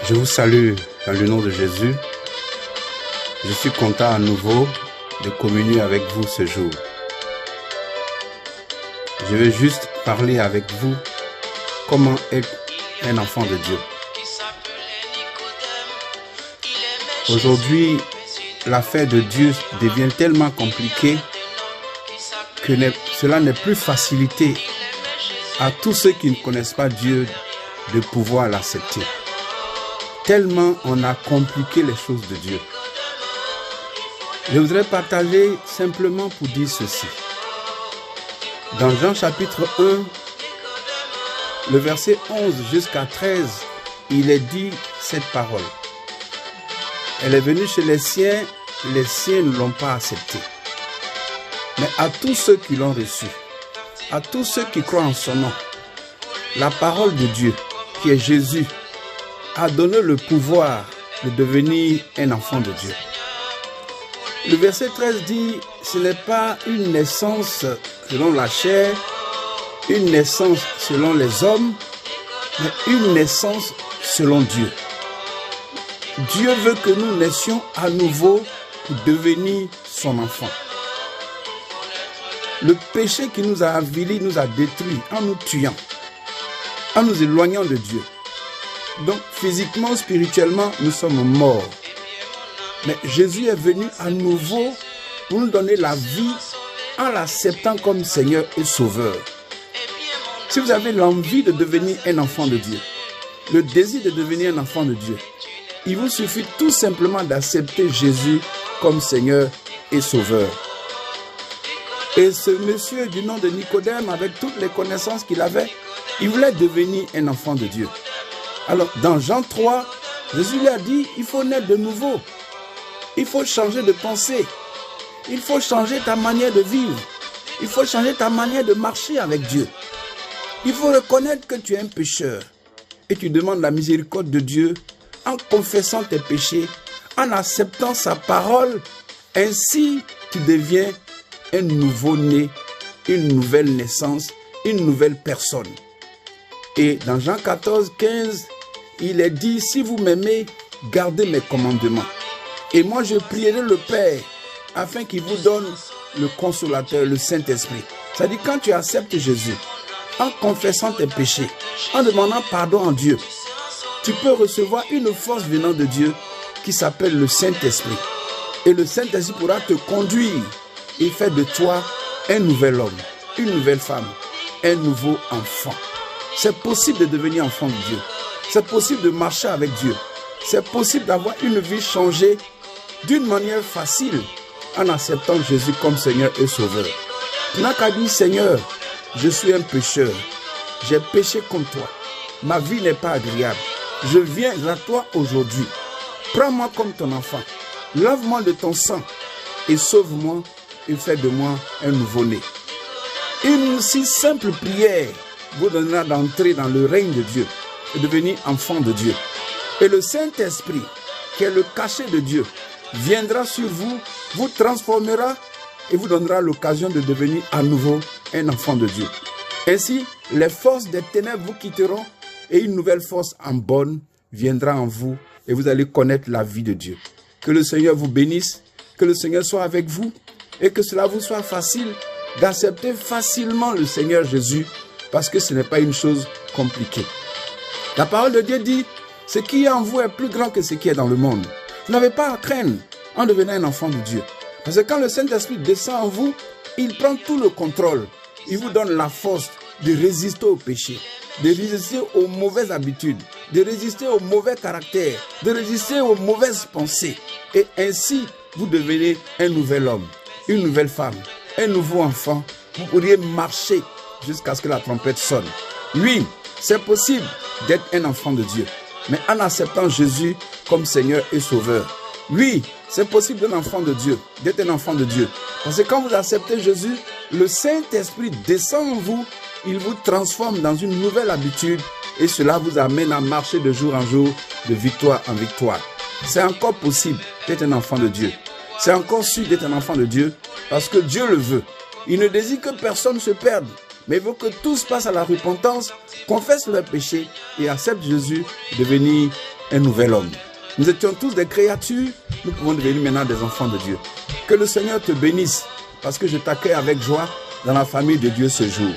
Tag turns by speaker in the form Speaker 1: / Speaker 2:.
Speaker 1: Je vous salue dans le nom de Jésus. Je suis content à nouveau de communier avec vous ce jour. Je vais juste parler avec vous comment être un enfant de Dieu. Aujourd'hui, l'affaire de Dieu devient tellement compliquée que cela n'est plus facilité à tous ceux qui ne connaissent pas Dieu de pouvoir l'accepter. Tellement on a compliqué les choses de Dieu. Je voudrais partager simplement pour dire ceci. Dans Jean chapitre 1, le verset 11 jusqu'à 13, il est dit cette parole. Elle est venue chez les siens ne l'ont pas acceptée. Mais à tous ceux qui l'ont reçue, à tous ceux qui croient en son nom, la parole de Dieu, qui est Jésus, a donné le pouvoir de devenir un enfant de Dieu. Le verset 13 dit, ce n'est pas une naissance selon la chair, une naissance selon les hommes, mais une naissance selon Dieu. Dieu veut que nous naissions à nouveau pour devenir son enfant. Le péché qui nous a avilis nous a détruits en nous tuant, en nous éloignant de Dieu. Donc physiquement, spirituellement, nous sommes morts. Mais Jésus est venu à nouveau pour nous donner la vie en l'acceptant comme Seigneur et Sauveur. Si vous avez l'envie de devenir un enfant de Dieu, le désir de devenir un enfant de Dieu, il vous suffit tout simplement d'accepter Jésus comme Seigneur et Sauveur. Et ce monsieur du nom de Nicodème, avec toutes les connaissances qu'il avait, il voulait devenir un enfant de Dieu. Alors, dans Jean 3, Jésus lui a dit, il faut naître de nouveau. Il faut changer de pensée. Il faut changer ta manière de vivre. Il faut changer ta manière de marcher avec Dieu. Il faut reconnaître que tu es un pécheur. Et tu demandes la miséricorde de Dieu en confessant tes péchés, en acceptant sa parole. Ainsi, tu deviens un nouveau-né, une nouvelle naissance, une nouvelle personne. Et dans Jean 14, 15, il est dit, si vous m'aimez, gardez mes commandements. Et moi, je prierai le Père afin qu'il vous donne le consolateur, le Saint-Esprit. C'est-à-dire, quand tu acceptes Jésus, en confessant tes péchés, en demandant pardon à Dieu, tu peux recevoir une force venant de Dieu qui s'appelle le Saint-Esprit. Et le Saint-Esprit pourra te conduire et faire de toi un nouvel homme, une nouvelle femme, un nouveau enfant. C'est possible de devenir enfant de Dieu. C'est possible de marcher avec Dieu. C'est possible d'avoir une vie changée d'une manière facile en acceptant Jésus comme Seigneur et Sauveur. Tu n'as qu'à dire, Seigneur, je suis un pécheur. J'ai péché contre toi. Ma vie n'est pas agréable. Je viens à toi aujourd'hui. Prends-moi comme ton enfant. Lave-moi de ton sang et sauve-moi et fais de moi un nouveau-né. Une si simple prière vous donnera d'entrer dans le règne de Dieu et devenir enfant de Dieu. Et le Saint-Esprit, qui est le cachet de Dieu, viendra sur vous, vous transformera et vous donnera l'occasion de devenir à nouveau un enfant de Dieu. Ainsi, les forces des ténèbres vous quitteront et une nouvelle force en bonne viendra en vous et vous allez connaître la vie de Dieu. Que le Seigneur vous bénisse, que le Seigneur soit avec vous et que cela vous soit facile d'accepter facilement le Seigneur Jésus parce que ce n'est pas une chose compliquée. La parole de Dieu dit, ce qui est en vous est plus grand que ce qui est dans le monde. Vous n'avez pas à craindre en devenant un enfant de Dieu. Parce que quand le Saint-Esprit descend en vous, il prend tout le contrôle. Il vous donne la force de résister au péché, de résister aux mauvaises habitudes, de résister aux mauvais caractères, de résister aux mauvaises pensées. Et ainsi, vous devenez un nouvel homme, une nouvelle femme, un nouveau enfant. Vous pourriez marcher jusqu'à ce que la trompette sonne. Oui, c'est possible d'être un enfant de Dieu, mais en acceptant Jésus comme Seigneur et Sauveur. Oui, c'est possible d'être un enfant de Dieu, d'être un enfant de Dieu. Parce que quand vous acceptez Jésus, le Saint-Esprit descend en vous, il vous transforme dans une nouvelle habitude et cela vous amène à marcher de jour en jour, de victoire en victoire. C'est encore possible d'être un enfant de Dieu. C'est encore sûr d'être un enfant de Dieu parce que Dieu le veut. Il ne désire que personne se perde, mais il veut que tous passent à la repentance, confessent leurs péchés et acceptent Jésus devenir un nouvel homme. Nous étions tous des créatures, nous pouvons devenir maintenant des enfants de Dieu. Que le Seigneur te bénisse, parce que je t'accueille avec joie dans la famille de Dieu ce jour.